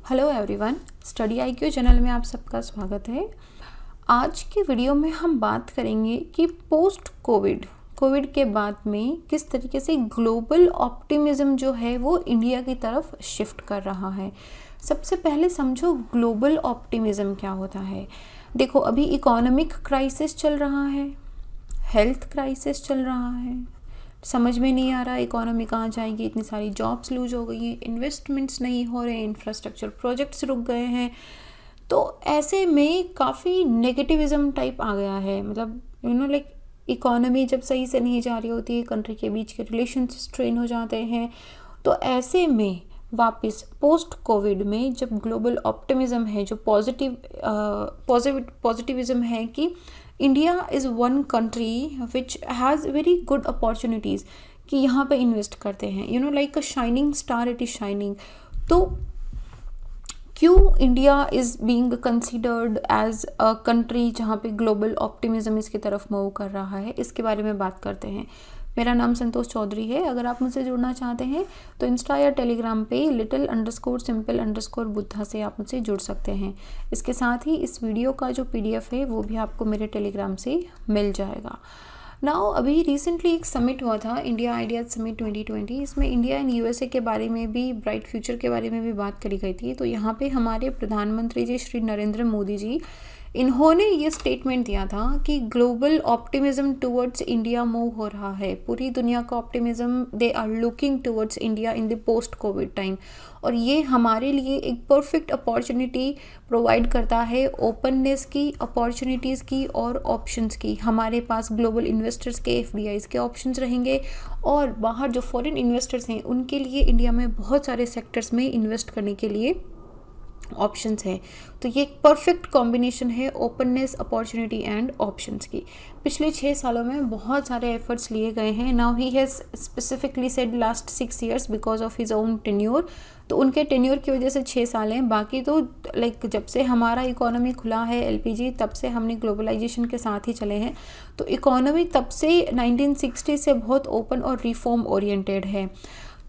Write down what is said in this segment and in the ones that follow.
Hello everyone, study IQ channel में आप सबका स्वागत है। आज की वीडियो में हम बात करेंगे कि पोस्ट कोविड के बाद में किस तरीके से ग्लोबल ऑप्टिमिज्म जो है वो इंडिया की तरफ शिफ्ट कर रहा है। सबसे पहले समझो ग्लोबल ऑप्टिमिज्म क्या होता है। देखो, अभी इकोनॉमिक क्राइसिस चल रहा है, हेल्थ क्राइसिस चल रहा है, समझ में नहीं आ रहा इकोनॉमी कहाँ जाएगी, इतनी सारी जॉब्स लूज हो गई हैं, इन्वेस्टमेंट्स नहीं हो रहे, इंफ्रास्ट्रक्चर प्रोजेक्ट्स रुक गए हैं। तो ऐसे में काफ़ी नेगेटिविज्म टाइप आ गया है। मतलब लाइक इकोनॉमी जब सही से नहीं जा रही होती है, कंट्री के बीच के रिलेशंस स्ट्रेन हो जाते हैं। तो ऐसे में वापस पोस्ट कोविड में जब ग्लोबल ऑप्टिमिज्म है, जो पॉजिटिविज्म है कि India is one country which has very good opportunities कि यहाँ पे इन्वेस्ट करते हैं, like a shining star it is shining. तो क्यों India is being considered as a country जहाँ पे ग्लोबल ऑप्टिमिज्म इसकी तरफ मूव कर रहा है, इसके बारे में बात करते हैं। मेरा नाम संतोष चौधरी है। अगर आप मुझसे जुड़ना चाहते हैं तो इंस्टा या टेलीग्राम पे little_simple_बुद्धा से आप मुझसे जुड़ सकते हैं। इसके साथ ही इस वीडियो का जो PDF है वो भी आपको मेरे टेलीग्राम से मिल जाएगा। नाउ अभी रिसेंटली एक समिट हुआ था, इंडिया आइडियाज समिट 2020। इसमें इंडिया एंड USA के बारे में भी, ब्राइट फ्यूचर के बारे में भी बात करी गई थी। तो यहाँ पे हमारे प्रधानमंत्री जी श्री नरेंद्र मोदी जी, इन्होंने ये स्टेटमेंट दिया था कि global optimism towards India move हो रहा है। पूरी दुनिया का optimism, they are looking towards India in the post covid time. और ये हमारे लिए एक परफेक्ट अपॉर्चुनिटी प्रोवाइड करता है, ओपननेस की, अपॉर्चुनिटीज़ की और ऑप्शंस की। हमारे पास ग्लोबल इन्वेस्टर्स के, FDIs के ऑप्शंस रहेंगे और बाहर जो फॉरेन इन्वेस्टर्स हैं उनके लिए इंडिया में बहुत सारे सेक्टर्स में इन्वेस्ट करने के लिए ऑप्शंस है। तो ये एक परफेक्ट कॉम्बिनेशन है ओपननेस, अपॉर्चुनिटी एंड ऑप्शंस की। पिछले 6 सालों में बहुत सारे एफर्ट्स लिए गए हैं। Now he has specifically said last 6 years because of his own tenure. तो उनके टेन्योर की वजह से 6 साल हैं। बाकी तो लाइक जब से हमारा इकोनॉमी खुला है LPG, तब से हमने ग्लोबलाइजेशन के साथ ही चले हैं। तो इकोनॉमी तब से 1960 से बहुत ओपन और रिफॉर्म ओरिएंटेड है।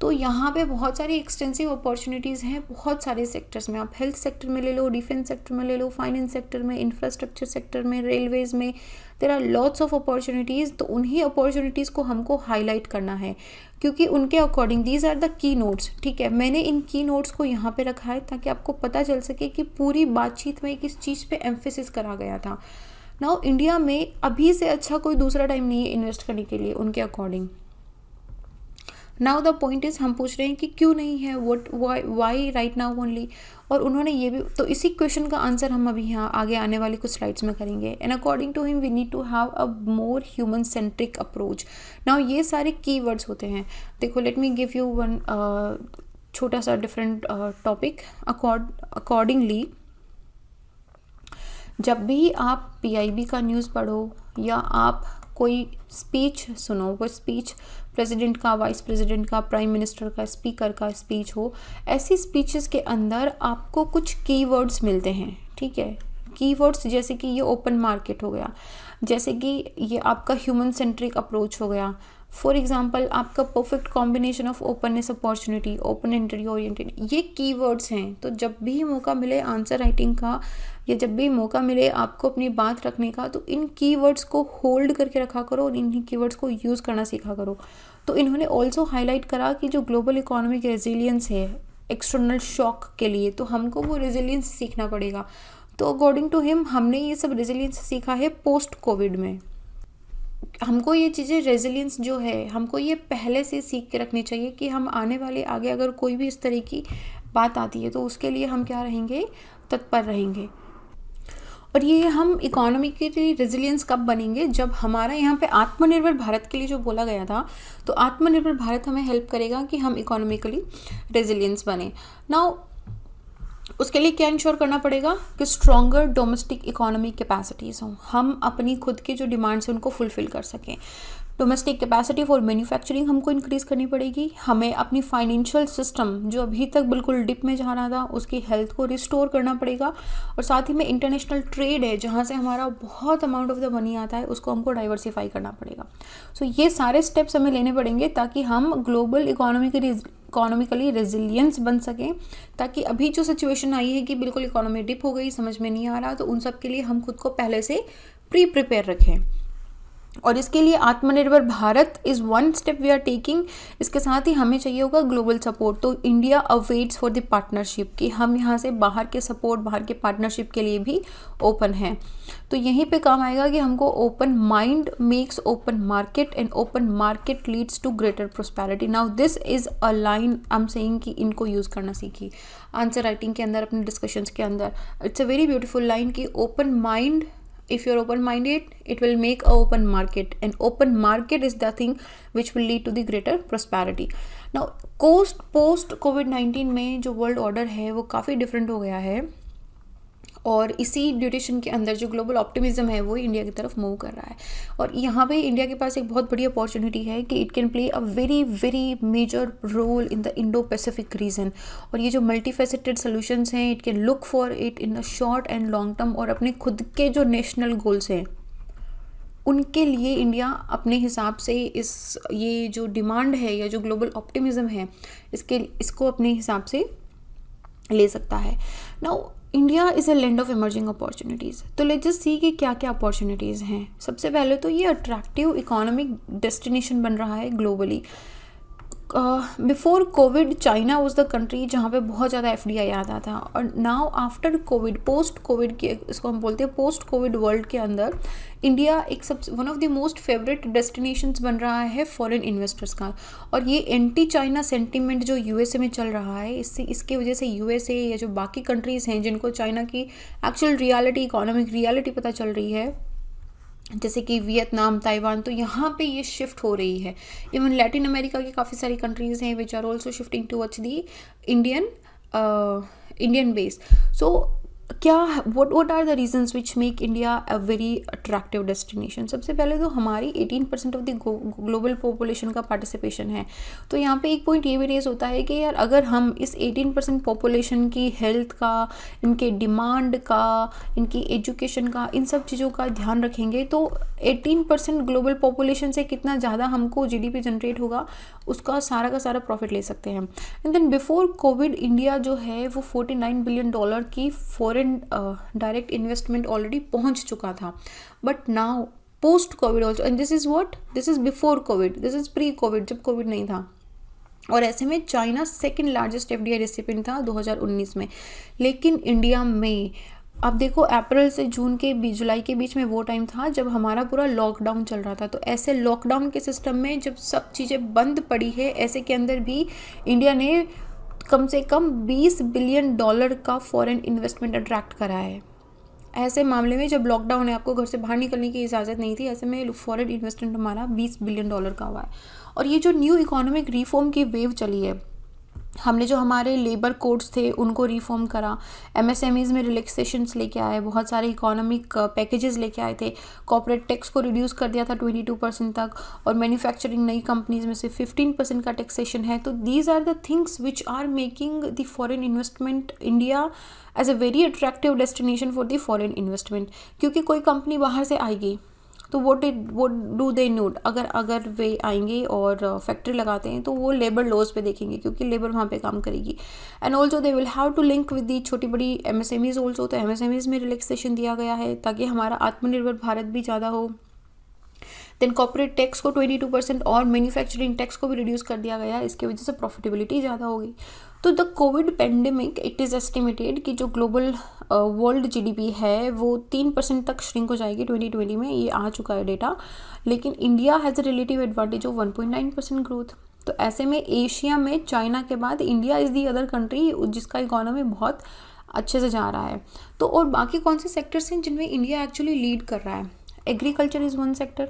तो यहाँ पे बहुत सारी एक्सटेंसिव अपॉर्चुनिटीज़ हैं बहुत सारे सेक्टर्स में। आप हेल्थ सेक्टर में ले लो, डिफेंस सेक्टर में ले लो, फाइनेंस सेक्टर में, इंफ्रास्ट्रक्चर सेक्टर में, रेलवेज़ में, there are lots of opportunities. तो उन्हीं अपॉर्चुनिटीज़ को हमको हाईलाइट करना है क्योंकि उनके according these are the key notes. ठीक है, मैंने इन की नोट्स को यहाँ पे रखा है ताकि आपको पता चल सके कि पूरी बातचीत में किस चीज़ पे एम्फेसिस करा गया था। नाउ इंडिया में अभी से अच्छा कोई दूसरा टाइम नहीं है इन्वेस्ट करने के लिए उनके according. Now the point is, हम पूछ रहे हैं कि क्यों नहीं है, वाई राइट नाउ ओनली। और उन्होंने ये भी, तो इसी क्वेश्चन का आंसर हम अभी यहाँ आगे आने वाली कुछ स्लाइड्स में करेंगे। And according to him we need to have a more human centric approach. Now ये सारे की वर्ड्स होते हैं। देखो, let me give you one छोटा सा डिफरेंट टॉपिक। अकॉर्डिंगली जब भी आप PIB का न्यूज़ पढ़ो या आप कोई स्पीच सुनो, कोई स्पीच प्रेसिडेंट का, वाइस प्रेसिडेंट का, प्राइम मिनिस्टर का, स्पीकर का स्पीच हो, ऐसी स्पीचेस के अंदर आपको कुछ कीवर्ड्स मिलते हैं। ठीक है, कीवर्ड्स जैसे कि ये ओपन मार्केट हो गया, जैसे कि ये आपका ह्यूमन सेंट्रिक अप्रोच हो गया। फॉर एग्जाम्पल आपका perfect combination of openness, opportunity, open entry oriented, ये कीवर्ड्स हैं। तो जब भी मौका मिले आंसर राइटिंग का या जब भी मौका मिले आपको अपनी बात रखने का, तो इन कीवर्ड्स को होल्ड करके रखा करो और इन कीवर्ड्स को यूज़ करना सीखा करो। तो इन्होंने ऑल्सो हाईलाइट करा कि जो ग्लोबल इकोनॉमिक रेजिलियंस है एक्सटर्नल शॉक के लिए, तो हमको वो रेजिलियंस सीखना पड़ेगा। तो अकॉर्डिंग टू हिम हमने ये सब रेजिलियंस सीखा है पोस्ट कोविड में। हमको ये चीज़ें, रेजिलियंस जो है, हमको ये पहले से सीख के रखनी चाहिए कि हम आने वाले आगे अगर कोई भी इस तरह की बात आती है तो उसके लिए हम क्या रहेंगे, तत्पर रहेंगे। और ये हम इकोनॉमिकली रेजिलियंस कब बनेंगे, जब हमारा यहाँ पे आत्मनिर्भर भारत के लिए जो बोला गया था, तो आत्मनिर्भर भारत हमें हेल्प करेगा कि हम इकोनॉमिकली रेजिलियंस बने। नाउ उसके लिए क्या इंश्योर करना पड़ेगा कि स्ट्रॉन्गर डोमेस्टिक इकोनॉमी कैपेसिटीज़ हों, हम अपनी खुद की जो डिमांड्स हैं उनको फुलफ़िल कर सकें। डोमेस्टिक कैपेसिटी फॉर मैन्युफैक्चरिंग हमको इंक्रीज़ करनी पड़ेगी। हमें अपनी फाइनेंशियल सिस्टम जो अभी तक बिल्कुल डिप में जा रहा था उसकी हेल्थ को रिस्टोर करना पड़ेगा। और साथ ही में इंटरनेशनल ट्रेड है जहाँ से हमारा बहुत अमाउंट ऑफ द मनी आता है, उसको हमको डाइवर्सिफाई करना पड़ेगा। सो ये सारे स्टेप्स हमें लेने पड़ेंगे ताकि हम ग्लोबल इकोनॉमी की इकोनॉमिकली रेजिलियंस बन सकें, ताकि अभी जो सिचुएशन आई है कि बिल्कुल इकोनॉमी डिप हो गई, समझ में नहीं आ रहा, तो उन सब के लिए हम खुद को पहले से प्रिपेयर रखें। और इसके लिए Atmanirbhar Bharat is one step we are taking. इसके साथ ही हमें चाहिए होगा ग्लोबल सपोर्ट। तो India awaits for the partnership कि हम यहाँ से बाहर के सपोर्ट, बाहर के पार्टनरशिप के लिए भी ओपन हैं। तो यहीं पे काम आएगा कि हमको open mind makes open market and open market leads to greater prosperity. Now this is a line I am saying कि इनको यूज़ करना सीखिए आंसर राइटिंग के अंदर, अपने डिस्कशंस के अंदर। It's a very beautiful line कि open mind, if you're open minded, it will make a open market, and open market is the thing which will lead to the greater prosperity. Now post COVID-19 में जो world order है वो काफ़ी different हो गया है, और इसी ड्यूरेशन के अंदर जो ग्लोबल ऑप्टिमिज्म है वो इंडिया की तरफ मूव कर रहा है। और यहाँ पे इंडिया के पास एक बहुत बड़ी अपॉर्चुनिटी है कि it can play a very very major role in the Indo Pacific region. और ये जो मल्टीफेसेटेड सॉल्यूशंस हैं, it can look for it in a short and long term, और अपने खुद के जो नेशनल गोल्स हैं उनके लिए इंडिया अपने हिसाब से ये जो डिमांड है या जो ग्लोबल ऑप्टिमिज्म है इसको अपने हिसाब से ले सकता है। Now India is a land of emerging opportunities. तो लेट्स जस्ट सी कि क्या क्या अपॉर्चुनिटीज़ हैं। सबसे पहले तो ये अट्रैक्टिव इकोनॉमिक डेस्टिनेशन बन रहा है globally. Before Covid China was the country जहाँ पे बहुत ज़्यादा FDI आता था, और now after Covid, post Covid के, इसको हम बोलते हैं पोस्ट कोविड वर्ल्ड के अंदर, इंडिया एक one of the most favourite destinations बन रहा है फॉरेन इन्वेस्टर्स का। और ये एंटी चाइना सेंटीमेंट जो USA में चल रहा है, इसकी वजह से USA या जो बाकी कंट्रीज़ हैं जिनको चाइना की एक्चुअल रियलिटी, इकोनॉमिक रियलिटी पता चल रही है, जैसे कि वियतनाम, ताइवान, तो यहाँ पे ये शिफ्ट हो रही है। इवन लैटिन अमेरिका की काफ़ी सारी कंट्रीज़ हैं which are also shifting towards the Indian base. So क्या what are the reasons which make India a very attractive destination? सबसे पहले तो हमारी 18% ऑफ द ग्लोबल पॉपुलेशन का पार्टिसिपेशन है। तो यहाँ पे एक पॉइंट ये भी रेज होता है कि यार अगर हम इस 18% पॉपुलेशन की हेल्थ का, इनके डिमांड का, इनकी एजुकेशन का, इन सब चीज़ों का ध्यान रखेंगे तो 18% ग्लोबल पॉपुलेशन से कितना ज़्यादा हमको GDP जनरेट होगा, उसका सारा का सारा प्रॉफिट ले सकते हैं। And then before covid India जो है वो $49 बिलियन की फॉरेन डायरेक्ट इन्वेस्टमेंट ऑलरेडी पहुंच चुका था। But now post Covid also, and this is what, this is before Covid, this is pre Covid, जब कोविड नहीं था। और ऐसे में China second largest FDI recipient था 2019 में। लेकिन इंडिया में अब देखो, अप्रैल से जुलाई के बीच में वो टाइम था जब हमारा पूरा लॉकडाउन चल रहा था। तो ऐसे लॉकडाउन के सिस्टम में जब सब चीज़ें बंद पड़ी है, ऐसे के अंदर भी इंडिया ने कम से कम $20 बिलियन का फॉरेन इन्वेस्टमेंट अट्रैक्ट करा है। ऐसे मामले में जब लॉकडाउन है, आपको घर से बाहर निकलने की इजाज़त नहीं थी, ऐसे में फॉरेन इन्वेस्टमेंट हमारा $20 बिलियन का हुआ है। और ये जो न्यू इकोनॉमिक रिफॉर्म की वेव चली है, हमने जो हमारे लेबर कोड्स थे उनको रिफॉर्म करा, MSMEs में रिलैक्सेशंस लेके आए, बहुत सारे इकोनॉमिक पैकेजेस लेके आए थे, कॉर्पोरेट टैक्स को रिड्यूस कर दिया था 22% तक, और मैन्युफैक्चरिंग नई कंपनीज में से 15% का टैक्सेशन है। तो these are the things which are making the foreign investment India as a very attractive destination for the foreign investment. क्योंकि कोई कंपनी बाहर से आएगी तो वो डू दे नीड, अगर वे आएंगे और फैक्ट्री लगाते हैं तो वो लेबर लॉज पे देखेंगे, क्योंकि लेबर वहाँ पे काम करेगी। And also they will have to link with the छोटी बड़ी MSMEs ऑल्सो। तो MSMEs में रिलैक्सेशन दिया गया है ताकि हमारा आत्मनिर्भर भारत भी ज़्यादा हो। देन कॉर्पोरेट टैक्स को 22% और मैन्युफैक्चरिंग टैक्स को भी रिड्यूस कर दिया गया, इसकी वजह से प्रॉफिटेबिलिटी ज़्यादा होगी। तो the Covid pandemic, it is estimated कि जो ग्लोबल वर्ल्ड GDP है वो 3% तक श्रिंक हो जाएगी 2020 में, ये आ चुका है डेटा। लेकिन India has a relative advantage of 1.9% growth. तो ऐसे में एशिया में चाइना के बाद India is the other country जिसका इकोनॉमी बहुत अच्छे से जा रहा है। तो और बाकी कौन से सेक्टर्स हैं जिनमें इंडिया एक्चुअली लीड कर रहा है? Agriculture is one sector.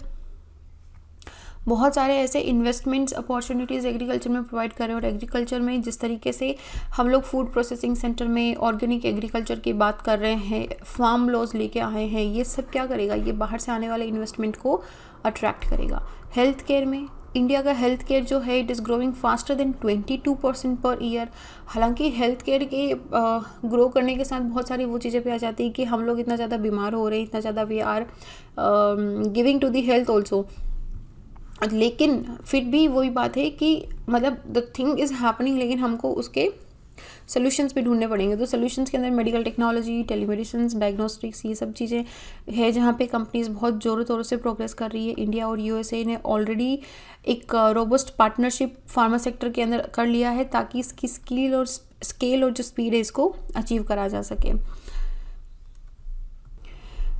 बहुत सारे ऐसे इन्वेस्टमेंट्स अपॉर्चुनिटीज़ एग्रीकल्चर में प्रोवाइड करें, और एग्रीकल्चर में जिस तरीके से हम लोग फूड प्रोसेसिंग सेंटर में ऑर्गेनिक एग्रीकल्चर की बात कर रहे हैं, फार्म लॉज लेके आए हैं, ये सब क्या करेगा? ये बाहर से आने वाले इन्वेस्टमेंट को अट्रैक्ट करेगा। हेल्थ केयर में इंडिया का हेल्थ केयर जो है it is growing faster than 22% per year. हालांकि हेल्थ केयर के ग्रो करने के साथ बहुत सारी वो चीज़ें भी आ जाती है कि हम लोग इतना ज़्यादा बीमार हो रहे हैं, इतना ज़्यादा we are giving to the health also. लेकिन फिर भी वही बात है कि मतलब द थिंग इज़ हैपनिंग, लेकिन हमको उसके सोल्यूशंस भी ढूंढने पड़ेंगे। तो सोल्यूशंस के अंदर मेडिकल टेक्नोलॉजी, टेलीमेडिसिन, डायग्नोस्टिक्स, ये सब चीज़ें है जहाँ पे कंपनीज बहुत ज़ोरों तौरों से प्रोग्रेस कर रही है। इंडिया और यूएसए ने ऑलरेडी एक रोबस्ट पार्टनरशिप फार्मा सेक्टर के अंदर कर लिया है ताकि इसकी स्केल और जो स्पीड है इसको अचीव करा जा सके।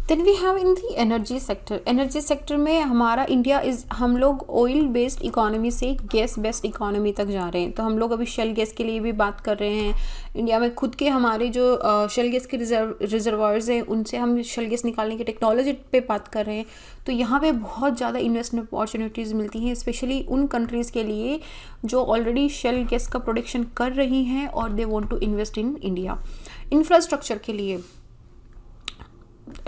Then we have in the energy sector. Energy sector में हमारा इंडिया हम लोग ऑयल बेस्ड इकोनॉमी से गैस बेस्ड इकोनॉमी तक जा रहे हैं। तो हम लोग अभी शेल गैस के लिए भी बात कर रहे हैं। इंडिया में खुद के हमारे जो शेल गैस के रिजर्वायर्स हैं उनसे हम शेल गैस निकालने की टेक्नोलॉजी पे बात कर रहे हैं। तो यहाँ पे बहुत ज़्यादा इन्वेस्टमेंट अपॉर्चुनिटीज़ मिलती हैं, स्पेशली उन कंट्रीज़ के लिए जो ऑलरेडी शेल गैस का प्रोडक्शन कर रही हैं और they want to invest in India. Infrastructure के लिए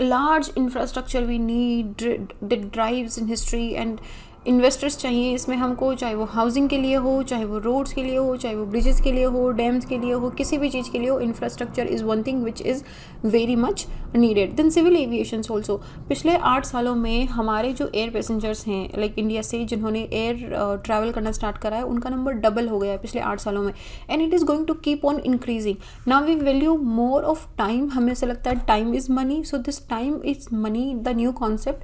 large infrastructure we need that drives in history and investors चाहिए इसमें हमको, चाहे वो हाउसिंग के लिए हो, चाहे वो रोड्स के लिए हो, चाहे वो ब्रिजेस के लिए हो, डैम्स के लिए हो, किसी भी चीज़ के लिए हो। Infrastructure is one thing which is very much needed. Then civil aviations also. पिछले 8 सालों में हमारे जो एयर पैसेंजर्स हैं लाइक इंडिया से जिन्होंने एयर ट्रैवल करना स्टार्ट करा है उनका नंबर डबल हो गया है पिछले 8 सालों में, and it is going to keep on increasing. Now we value more of time. हमें ऐसा लगता है time is money, so this time is money, the new concept,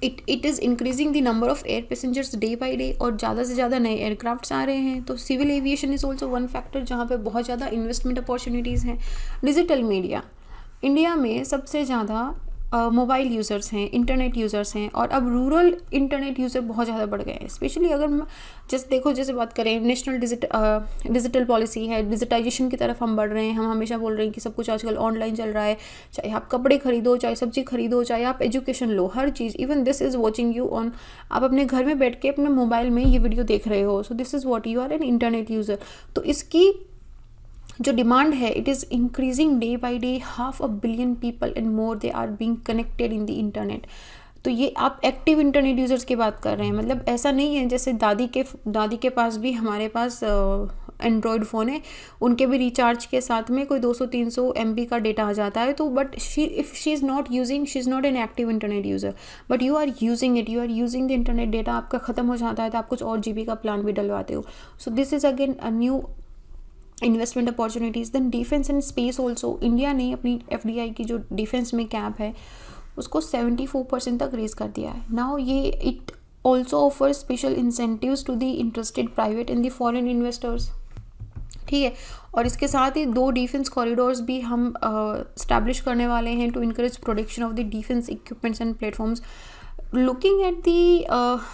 it is increasing the number of air passengers day by day, और ज़्यादा से ज़्यादा नए aircrafts आ रहे हैं। तो civil aviation is also one factor जहाँ पे बहुत ज़्यादा इन्वेस्टमेंट अपॉर्चुनिटीज़ हैं। डिजिटल मीडिया, इंडिया में सबसे ज़्यादा मोबाइल यूज़र्स हैं, इंटरनेट यूज़र्स हैं, और अब रूरल इंटरनेट यूज़र बहुत ज़्यादा बढ़ गए हैं। स्पेशली अगर जैसे बात करें नेशनल डिजिटल पॉलिसी है, डिजिटाइजेशन की तरफ हम बढ़ रहे हैं। हम हमेशा बोल रहे हैं कि सब कुछ आजकल ऑनलाइन चल रहा है, चाहे आप कपड़े खरीदो, चाहे सब्जी खरीदो, चाहे आप education low, her cheese, even this is watching you on, आप अपने घर में बैठ के अपने मोबाइल में ये वीडियो देख रहे हो। So this is what you are an internet user. तो इसकी जो डिमांड है it is increasing day by day. 500 million people and more they are being connected in the internet. तो ये आप एक्टिव इंटरनेट यूज़र्स की बात कर रहे हैं, मतलब ऐसा नहीं है जैसे दादी के पास भी हमारे पास एंड्रॉयड फ़ोन है, उनके भी रिचार्ज के साथ में कोई 200-300 MB का डेटा आ जाता है। तो but if she is not an active internet user, but you are using the internet, data आपका ख़त्म हो जाता है तो आप कुछ और GB का प्लान भी डलवाते हो। So this is again a new investment opportunities. Then defence and space also. India ने अपनी FDI की जो डिफेंस में कैप है उसको 74% तक रेज कर दिया है। नाउ ये it also offer special incentives to the interested private and the foreign investors, ठीक है। और इसके साथ ही 2 डिफेंस कॉरिडोर्स भी हम स्टैब्लिश करने वाले हैं to encourage production of the defence equipments and platforms. Looking at the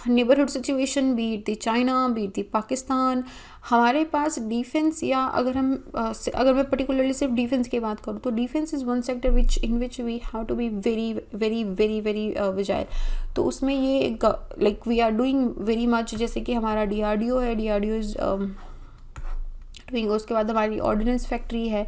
neighbourhood situation, be it the China, be it the Pakistan, हमारे पास डिफेंस, या अगर मैं पर्टिकुलरली सिर्फ डिफेंस की बात करूँ तो defence is one sector in which we have to be very very very very vigil. तो उसमें ये like we are doing very much, जैसे कि हमारा DRDO है, DRDO इज़ डूइंग। उसके बाद हमारी ऑर्डिनेंस फैक्ट्री है।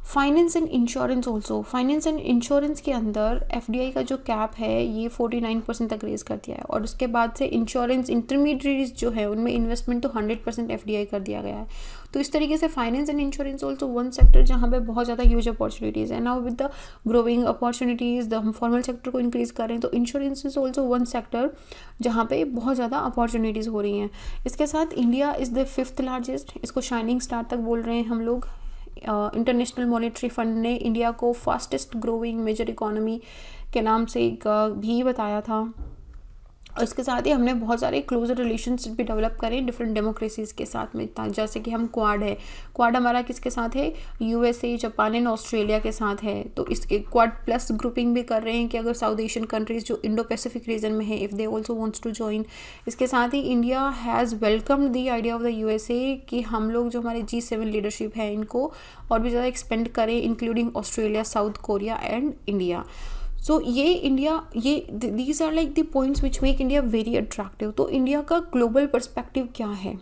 Finance and insurance also. Finance and insurance के अंदर FDI का जो कैप है ये 49% तक रेज कर दिया है, और उसके बाद से इंश्योरेंस इंटरमीडिएटरीज जो है उनमें इन्वेस्टमेंट तो 100% FDI कर दिया गया है। तो इस तरीके से finance and insurance also one sector जहाँ पे बहुत ज़्यादा ह्यूज अपॉर्चुनिटीज़ है। Now with the growing opportunities हम फॉर्मल सेक्टर को इंक्रीज़ कर रहे हैं, तो insurance is also one sector जहाँ पे बहुत ज़्यादा अपॉर्चुनिटीज़ हो रही हैं। इसके साथ India is the 5th largest, इसको शाइनिंग स्टार तक बोल रहे हैं हम लोग। इंटरनेशनल मॉनेटरी फंड ने इंडिया को फास्टेस्ट ग्रोइंग मेजर इकोनॉमी के नाम से भी बताया था। और इसके साथ ही हमने बहुत सारे क्लोजर रिलेशनशिप भी डेवलप करें डिफरेंट डेमोक्रेसीज़ के साथ में, जैसे कि हम क्वाड है। क्वाड हमारा किसके साथ है? USA, जापान एंड ऑस्ट्रेलिया के साथ है। तो इसके क्वाड प्लस ग्रुपिंग भी कर रहे हैं कि अगर साउथ एशियन कंट्रीज़ जो इंडो पैसिफिक रीजन में है, if they also wants to join. इसके साथ ही India has welcomed the idea of the USA कि हम लोग जो हमारे G7 लीडरशिप है इनको और भी ज़्यादा एक्सपेंड करें, including Australia, South Korea and India. So these are like the points which make India very attractive. तो इंडिया का ग्लोबल पर्सपेक्टिव क्या है?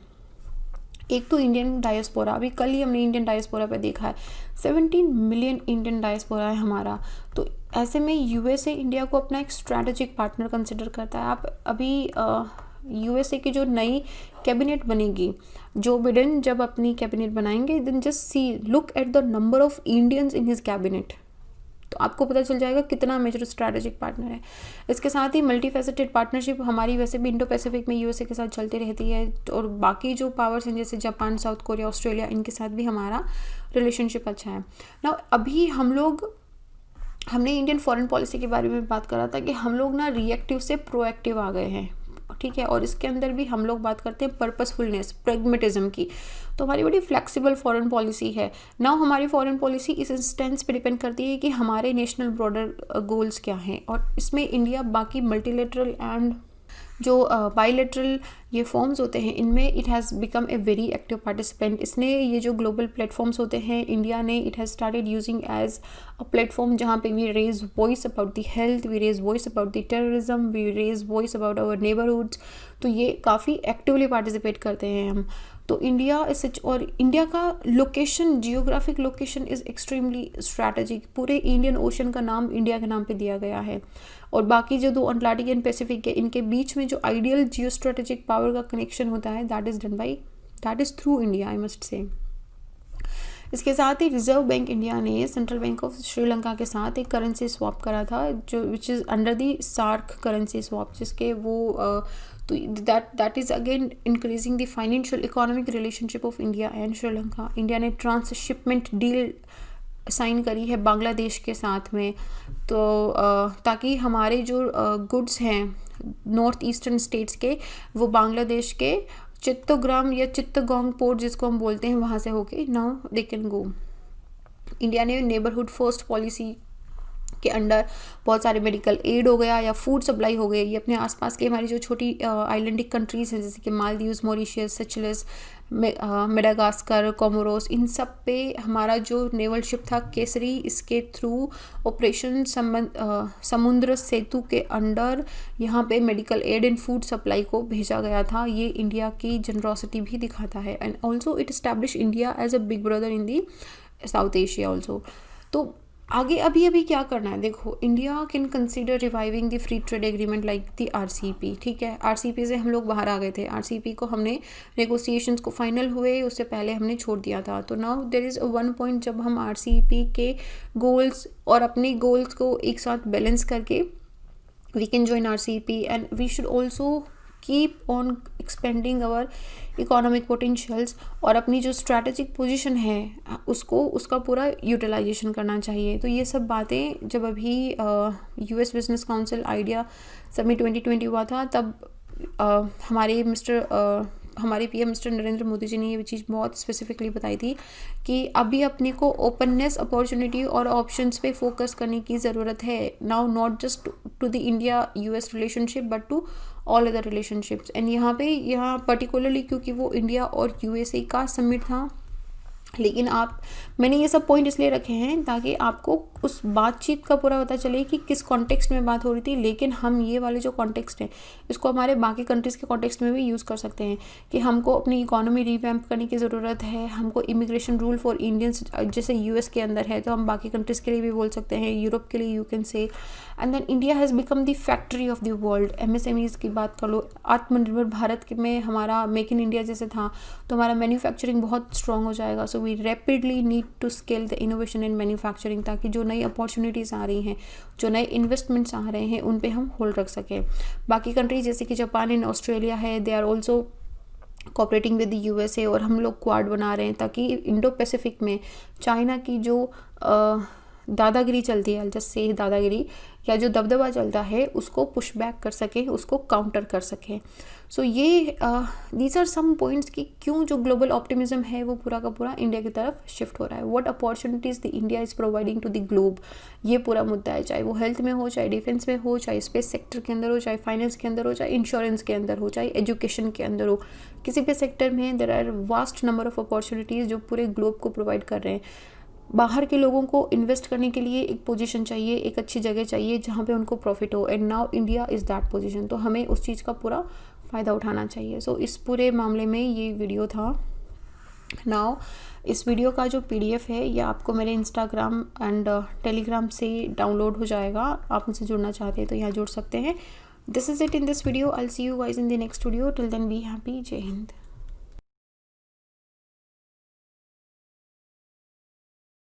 एक तो इंडियन डायस्पोरा, अभी कल ही हमने इंडियन डायस्पोरा पे देखा है 17 मिलियन इंडियन डायस्पोरा है हमारा। तो ऐसे में USA इंडिया को अपना एक स्ट्रैटेजिक पार्टनर कंसिडर करता है। आप अभी USA की जो नई कैबिनेट बनेगी, जो बिडेन जब अपनी कैबिनेट बनाएंगे, then just look at the number of Indians in his cabinet. तो तो आपको पता चल जाएगा कितना मेजर स्ट्रैटेजिक पार्टनर है। इसके साथ ही मल्टी फैसेटेड पार्टनरशिप हमारी वैसे भी इंडो पैसिफिक में यूएसए के साथ चलती रहती है, और बाकी जो पावर्स हैं जैसे जापान, साउथ कोरिया, ऑस्ट्रेलिया, इनके साथ भी हमारा रिलेशनशिप अच्छा है ना। अभी हमने इंडियन फॉरेन पॉलिसी के बारे में बात करा था कि हम लोग ना रिएक्टिव से प्रोएक्टिव आ गए हैं, ठीक है, और इसके अंदर भी हम लोग बात करते हैं पर्पसफुलनेस, प्रैग्मेटिज्म की। तो हमारी बड़ी फ्लेक्सिबल फॉरेन पॉलिसी है ना। हमारी फॉरेन पॉलिसी इस इंस्टेंस पे डिपेंड करती है कि हमारे नेशनल ब्रॉडर गोल्स क्या हैं, और इसमें इंडिया बाकी मल्टीलेटरल एंड जो बाइलेटरल ये फॉर्म्स होते हैं इनमें it has become a very active participant. इसने ये जो ग्लोबल प्लेटफॉर्म्स होते हैं इंडिया ने it has started using as a platform जहाँ पे we raise voice about the health, we raise voice about the terrorism, we raise voice about our neighbourhoods. तो ये काफ़ी एक्टिवली पार्टिसिपेट करते हैं हम। तो इंडिया और इंडिया का location, geographic location is extremely strategic. पूरे इंडियन ओशन का नाम इंडिया के नाम पे दिया गया है, और बाकी जो दो अटलांटिक एंड पैसिफिक है इनके बीच में जो आइडियल जियो स्ट्रेटेजिक पावर का कनेक्शन होता है that is through India, I must say. इसके साथ ही रिजर्व बैंक इंडिया ने सेंट्रल बैंक ऑफ श्रीलंका के साथ एक करेंसी स्वैप करा था जो which is under the SAARC currency swap, जिसके वो तो that is again increasing the financial economic relationship of India and Sri Lanka. India ने ट्रांसशिपमेंट डील साइन करी है बांग्लादेश के साथ में, तो ताकि हमारे जो गुड्स हैं नॉर्थ ईस्टर्न स्टेट्स के वो बांग्लादेश के चित्तग्राम या चित्तगोंग पोर्ट जिसको हम बोलते हैं वहाँ से होके now they can go. India ने नेबरहुड फर्स्ट पॉलिसी के अंडर बहुत सारे मेडिकल एड हो गया या फूड सप्लाई हो गई, ये अपने आसपास के हमारी जो छोटी आइलैंडिक कंट्रीज़ हैं जैसे कि मालदीव्स, मॉरिशस, सेचेल्स, मेडागास्कर, कोमोरोस, इन सब पे हमारा जो नेवल शिप था केसरी, इसके थ्रू ऑपरेशन समुद्र सेतु के अंडर यहाँ पे medical aid and food supply को भेजा गया था। ये इंडिया की जनरोसिटी भी दिखाता है, and also it establish India as a big brother in the South Asia also. तो आगे अभी क्या करना है, देखो India can consider reviving the free trade agreement like the RCEP, ठीक है। आरसीईपी से हम लोग बाहर आ गए थे, आरसीईपी को हमने नेगोशिएशंस को फाइनल हुए उससे पहले हमने छोड़ दिया था। तो now there is one point जब हम आरसीईपी के गोल्स और अपने गोल्स को एक साथ बैलेंस करके we can join RCEP, and we should also keep on expanding our economic potentials, और अपनी जो स्ट्रैटेजिक पोजीशन है उसका पूरा यूटिलाइजेशन करना चाहिए। तो ये सब बातें जब अभी US business council idea summit 2020 हुआ था तब हमारे पीएम मिस्टर नरेंद्र मोदी जी ने ये चीज़ बहुत स्पेसिफिकली बताई थी कि अभी अपने को ओपननेस, अपॉर्चुनिटी और ऑप्शंस पे फोकस करने की ज़रूरत है। Now not just to the India US relationship but to all other relationships. And यहाँ पर्टिकुलरली क्योंकि वो इंडिया और यूएसए का समिट था, लेकिन मैंने ये सब पॉइंट इसलिए रखे हैं ताकि आपको उस बातचीत का पूरा पता चले कि किस कॉन्टेक्स्ट में बात हो रही थी। लेकिन हम ये वाले जो कॉन्टेक्स्ट हैं इसको हमारे बाकी कंट्रीज़ के कॉन्टेक्स्ट में भी यूज़ कर सकते हैं कि हमको अपनी इकोनॉमी रिवैम्प करने की ज़रूरत है, हमको इमिग्रेशन रूल फॉर इंडियंस जैसे यूएस के अंदर है तो हम बाकी कंट्रीज़ के लिए भी बोल सकते हैं, यूरोप के लिए यू कैन से। And then India has become the factory of the world. MSMEs की बात कर लो, आत्मनिर्भर भारत में हमारा मेक इन इंडिया जैसे था तो हमारा मैन्युफैक्चरिंग बहुत स्ट्रॉन्ग हो जाएगा। So we rapidly need to scale the innovation in manufacturing, ताकि जो नई अपॉर्चुनिटीज़ आ रही हैं, जो नए इन्वेस्टमेंट्स आ रहे हैं उन पे हम होल्ड रख सकें। बाकी कंट्रीज जैसे कि जापान एंड ऑस्ट्रेलिया है, they are also cooperating with the USA, और हम लोग क्वाड बना रहे हैं ताकि इंडो पैसिफिक में चाइना की जो दादागिरी चलती है, जस्ट से दादागिरी या जो दबदबा चलता है उसको पुश बैक कर सके, उसको काउंटर कर सके। सो ये दीज आर सम पॉइंट्स कि क्यों जो ग्लोबल ऑप्टिमिज्म है वो पूरा का पूरा इंडिया की तरफ शिफ्ट हो रहा है। What opportunities the India is providing to the globe, ये पूरा मुद्दा है, चाहे वो हेल्थ में हो, चाहे डिफेंस में हो, चाहे स्पेस सेक्टर के अंदर हो, चाहे फाइनेंस के अंदर हो, चाहे इंश्योरेंस के अंदर हो, चाहे एजुकेशन के अंदर हो, किसी भी सेक्टर में there are vast number of opportunities जो पूरे ग्लोब को प्रोवाइड कर रहे हैं। बाहर के लोगों को इन्वेस्ट करने के लिए एक पोजीशन चाहिए, एक अच्छी जगह चाहिए जहाँ पे उनको प्रॉफिट हो, and now India is that position. तो हमें उस चीज़ का पूरा फ़ायदा उठाना चाहिए। सो इस पूरे मामले में ये वीडियो था। नाउ इस वीडियो का जो PDF है ये आपको मेरे इंस्टाग्राम एंड टेलीग्राम से डाउनलोड हो जाएगा। आप मुझसे जुड़ना चाहते हैं तो यहाँ जुड़ सकते हैं। This is it in this video. I will see you guys in the next video. Till then be happy. जय हिंद।